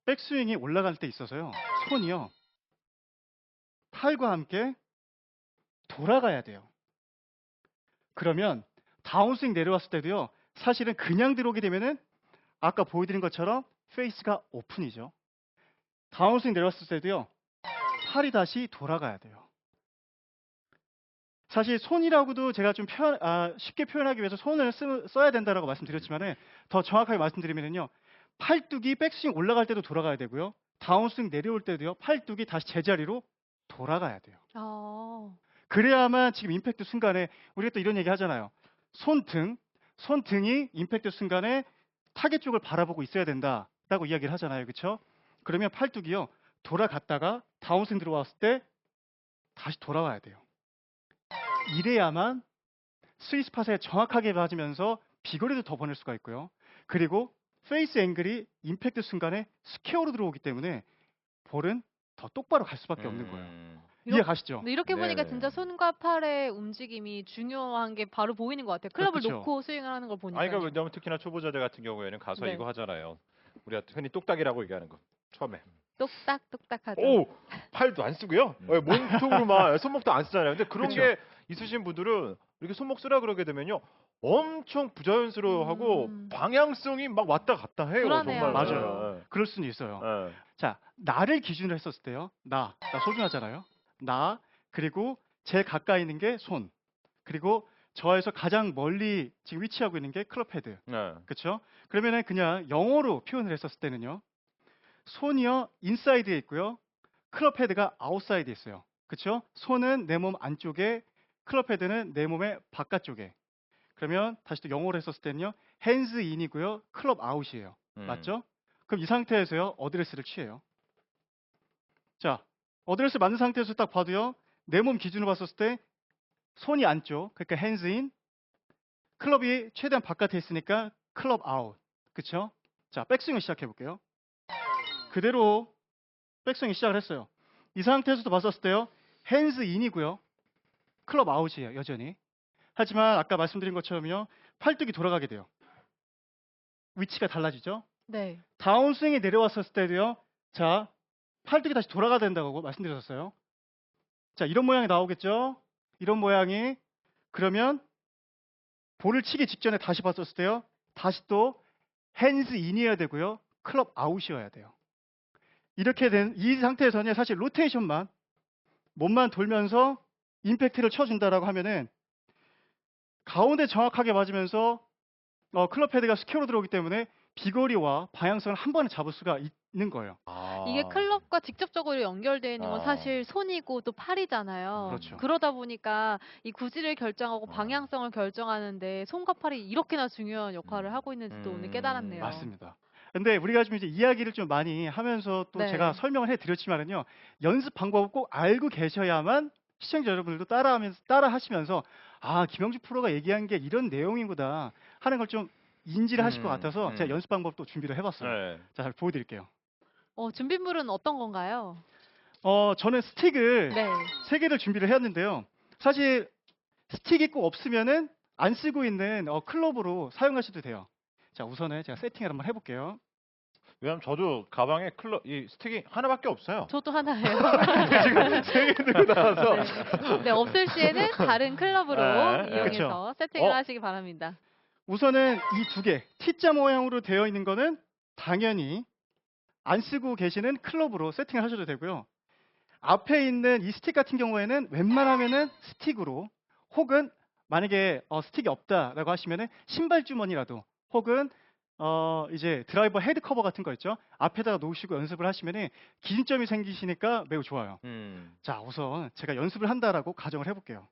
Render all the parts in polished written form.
백스윙이 올라갈 때 있어서요. 손이요. 팔과 함께 돌아가야 돼요. 그러면 다운스윙 내려왔을 때도요. 사실은 그냥 들어오게 되면은 아까 보여드린 것처럼 페이스가 오픈이죠. 다운스윙 내려왔을 때도요. 팔이 다시 돌아가야 돼요. 사실 손이라고도 제가 좀 쉽게 표현하기 위해서 손을 써야 된다라고 말씀드렸지만은 더 정확하게 말씀드리면요. 팔뚝이 백스윙 올라갈 때도 돌아가야 되고요. 다운스윙 내려올 때도요. 팔뚝이 다시 제자리로 돌아가야 돼요. 아. 그래야만 지금 임팩트 순간에 우리가 또 이런 얘기 하잖아요. 손등이 임팩트 순간에 타겟 쪽을 바라보고 있어야 된다라고 이야기를 하잖아요. 그렇죠? 그러면 팔뚝이요. 돌아갔다가 다운스윙 들어왔을 때 다시 돌아와야 돼요. 이래야만 스위스팟에 정확하게 맞으면서 비거리도 더 보낼 수가 있고요. 그리고 페이스 앵글이 임팩트 순간에 스퀘어로 들어오기 때문에 볼은 더 똑바로 갈 수밖에 없는 거예요. 이해 가시죠? 네, 이렇게 보니까 진짜 네네. 손과 팔의 움직임이 중요한 게 바로 보이는 것 같아요. 클럽을 그쵸. 놓고 스윙을 하는 걸 아니 그러니까 보니까요. 왜냐면 특히나 초보자들 같은 경우에는 가서 네. 이거 하잖아요. 우리가 흔히 똑딱이라고 얘기하는 거. 처음에. 똑딱똑딱하죠. 오! 팔도 안 쓰고요. 몸통으로만 손목도 안 쓰잖아요. 근데 그런 그쵸. 게 있으신 분들은 이렇게 손목 쓰라 그러게 되면요. 엄청 부자연스러워하고 방향성이 막 왔다 갔다 해요. 불안해요. 정말. 맞아요. 그럴 수는 있어요. 자, 나를 기준으로 했었을 때요. 나 소중하잖아요. 나, 그리고 제일 가까이 있는 게 손. 그리고 저에서 가장 멀리 지금 위치하고 있는 게 클럽 헤드. 네. 그렇죠? 그러면은 그냥 영어로 표현을 했었을 때는요. 손이요. 인사이드에 있고요. 클럽 헤드가 아웃사이드에 있어요. 그렇죠? 손은 내 몸 안쪽에, 클럽 헤드는 내 몸의 바깥쪽에. 그러면 다시 또 영어로 했었을 때는요. 핸즈 인이고요. 클럽 아웃이에요. 맞죠? 그럼 이 상태에서요. 어드레스를 취해요. 자, 어드레스 맞는 상태에서 딱 봐도요. 내 몸 기준으로 봤었을 때 손이 안쪽, 그러니까 핸즈 인, 클럽이 최대한 바깥에 있으니까 클럽 아웃. 그쵸? 자, 백스윙을 시작해 볼게요. 그대로 백스윙 시작을 했어요. 이 상태에서도 봤었을 때요. 핸즈 인이고요. 클럽 아웃이에요. 여전히. 하지만 아까 말씀드린 것처럼요. 팔뚝이 돌아가게 돼요. 위치가 달라지죠? 네. 다운스윙이 내려왔었을 때도요. 자, 팔뚝이 다시 돌아가야 된다고 말씀드렸었어요. 자, 이런 모양이 나오겠죠? 이런 모양이. 그러면 볼을 치기 직전에 다시 봤었을 때요. 다시 또 핸즈 인이어야 되고요. 클럽 아웃이어야 돼요. 이렇게 된 이 상태에서는 사실 로테이션만 몸만 돌면서 임팩트를 쳐준다라고 하면은 가운데 정확하게 맞으면서 클럽 헤드가 스퀘어로 들어오기 때문에 비거리와 방향성을 한 번에 잡을 수가 있는 거예요. 이게 클럽과 직접적으로 연결되어 있는 건 사실 손이고 또 팔이잖아요. 그렇죠. 그러다 보니까 이 구질을 결정하고 방향성을 결정하는데 손과 팔이 이렇게나 중요한 역할을 하고 있는지 또 오늘 깨달았네요. 맞습니다. 근데 우리가 좀 이제 이야기를 좀 많이 하면서 또 네. 제가 설명을 해드렸지만은요. 연습 방법을 꼭 알고 계셔야만 시청자 여러분들도 따라 하시면서 아, 김영주 프로가 얘기한 게 이런 내용이구나 하는 걸 좀 인지를 하실 것 같아서 제가 연습 방법 또 준비를 해봤어요. 네. 자, 잘 보여드릴게요. 준비물은 어떤 건가요? 저는 스틱을 네. 3개를 준비를 해왔는데요. 사실 스틱이 꼭 없으면은 안 쓰고 있는 클럽으로 사용하셔도 돼요. 자, 우선은 제가 세팅을 한번 해볼게요. 왜냐면 저도 가방에 이 스틱이 하나밖에 없어요. 저도 하나예요. 지금 3개 들고 나와서. 네, 없을 시에는 다른 클럽으로 네. 이용해서 세팅을 하시기 바랍니다. 우선은 이 2개, T자 모양으로 되어 있는 거는 당연히 안 쓰고 계시는 클럽으로 세팅을 하셔도 되고요. 앞에 있는 이 스틱 같은 경우에는 웬만하면은 스틱으로 혹은 만약에 스틱이 없다라고 하시면은 신발 주머니라도 혹은 이제 드라이버 헤드 커버 같은 거 있죠. 앞에다가 놓으시고 연습을 하시면은 기준점이 생기시니까 매우 좋아요. 자, 우선 제가 연습을 한다라고 가정을 해볼게요.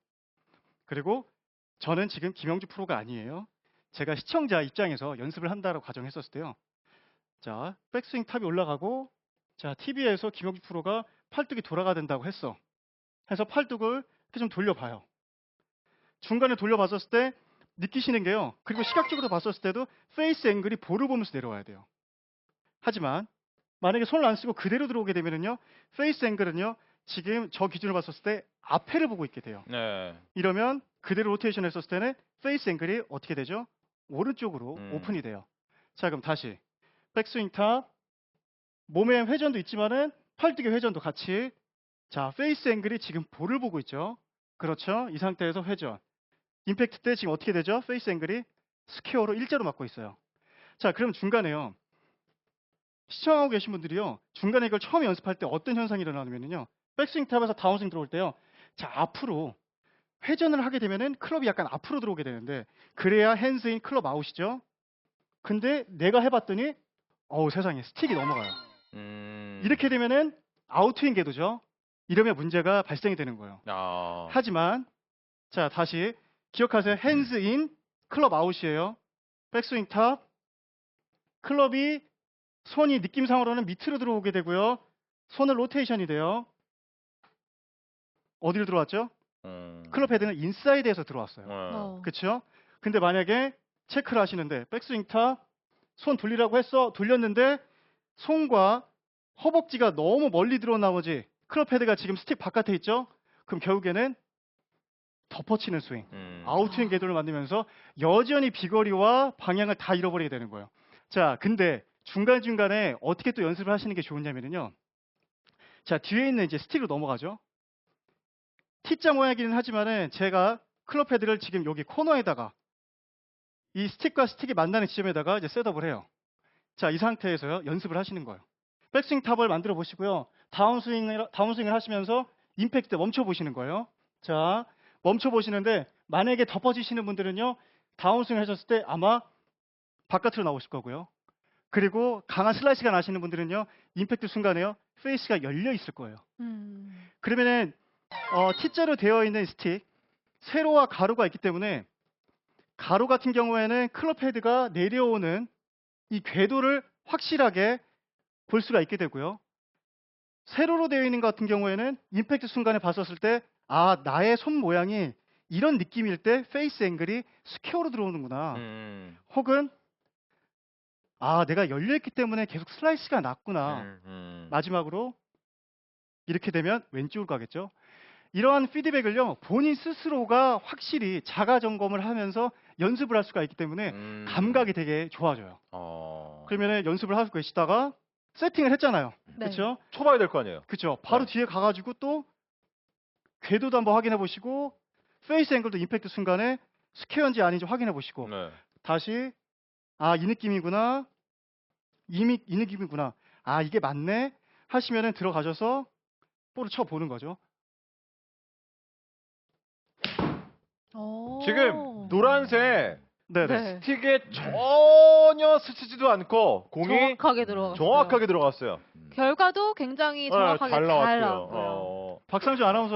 그리고 저는 지금 김영주 프로가 아니에요. 제가 시청자 입장에서 연습을 한다라고 가정했었을 때요. 자, 백스윙 탑이 올라가고 자, TV에서 김영주 프로가 팔뚝이 돌아가야 된다고 했어. 해서 팔뚝을 이렇게 좀 돌려봐요. 중간에 돌려봤었을 때 느끼시는 게요. 그리고 시각적으로 봤었을 때도 페이스 앵글이 볼을 보면서 내려와야 돼요. 하지만 만약에 손을 안 쓰고 그대로 들어오게 되면요. 페이스 앵글은요. 지금 저 기준으로 봤었을 때 앞에를 보고 있게 돼요. 네. 이러면 그대로 로테이션 했었을 때는 페이스 앵글이 어떻게 되죠? 오른쪽으로 오픈이 돼요. 자, 그럼 다시 백스윙 탑 몸의 회전도 있지만은 팔뚝의 회전도 같이. 자, 페이스 앵글이 지금 볼을 보고 있죠. 그렇죠. 이 상태에서 회전. 임팩트 때 지금 어떻게 되죠? 페이스 앵글이 스퀘어로 일자로 맞고 있어요. 자, 그럼 중간에요. 시청하고 계신 분들이요. 중간에 이걸 처음 연습할 때 어떤 현상이 일어나냐면요. 백스윙 탑에서 다운스윙 들어올 때요. 자, 앞으로 회전을 하게 되면은 클럽이 약간 앞으로 들어오게 되는데 그래야 핸즈인 클럽 아웃이죠. 근데 내가 해봤더니 어우 세상에 스틱이 넘어가요. 이렇게 되면은 아웃스윙 궤도죠. 이러면 문제가 발생이 되는 거예요. 아. 하지만 자 다시 기억하세요. 핸즈인 클럽 아웃이에요. 백스윙 탑 클럽이 손이 느낌상으로는 밑으로 들어오게 되고요. 손을 로테이션이 돼요. 어디로 들어왔죠? 클럽 헤드는 인사이드에서 들어왔어요. 그렇죠? 근데 만약에 체크를 하시는데 백스윙 탑 손 돌리라고 했어. 돌렸는데 손과 허벅지가 너무 멀리 들어온 나머지 클럽 헤드가 지금 스틱 바깥에 있죠? 그럼 결국에는 덮어치는 스윙, 아웃스윙 궤도를 만들면서 여전히 비거리와 방향을 다 잃어버리게 되는 거예요. 자, 근데 중간중간에 어떻게 또 연습을 하시는 게 좋으냐면요. 자, 뒤에 있는 이제 스틱으로 넘어가죠. T자 모양이긴 하지만은 제가 클럽 헤드를 지금 여기 코너에다가 이 스틱과 스틱이 만나는 지점에다가 이제 셋업을 해요. 자, 이 상태에서요. 연습을 하시는 거예요. 백스윙 탑을 만들어 보시고요. 다운스윙을 하시면서 임팩트 멈춰 보시는 거예요. 자, 멈춰 보시는데 만약에 덮어지시는 분들은요. 다운스윙 하셨을 때 아마 바깥으로 나오실 거고요. 그리고 강한 슬라이스가 나시는 분들은요. 임팩트 순간에요. 페이스가 열려 있을 거예요. 그러면은 T자로 되어 있는 스틱 세로와 가로가 있기 때문에 가로 같은 경우에는 클럽 헤드가 내려오는 이 궤도를 확실하게 볼 수가 있게 되고요. 세로로 되어 있는 것 같은 경우에는 임팩트 순간에 봤었을 때 아, 나의 손 모양이 이런 느낌일 때 페이스 앵글이 스퀘어로 들어오는구나. 혹은 아, 내가 열려있기 때문에 계속 슬라이스가 났구나. 마지막으로 이렇게 되면 왼쪽으로 가겠죠. 이러한 피드백을요. 본인 스스로가 확실히 자가 점검을 하면서 연습을 할 수가 있기 때문에 감각이 되게 좋아져요. 그러면 연습을 하고 계시다가 세팅을 했잖아요. 네. 그렇죠? 쳐봐야 될 거 아니에요. 그렇죠. 바로 네. 뒤에 가가지고 또 궤도도 한번 확인해 보시고 페이스 앵글도 임팩트 순간에 스퀘어인지 아닌지 확인해 보시고 네. 다시 아, 이 느낌이구나. 이 느낌이구나. 아, 이게 맞네. 하시면은 들어가셔서 볼을 쳐 보는 거죠. 지금 노란색 네, 네. 네. 스틱에 전혀 스치지도 않고 공이 정확하게 들어갔어요. 정확하게 들어갔어요. 결과도 굉장히 정확하게 잘 잘 나왔고요. 나왔고요. 박상주 아나운서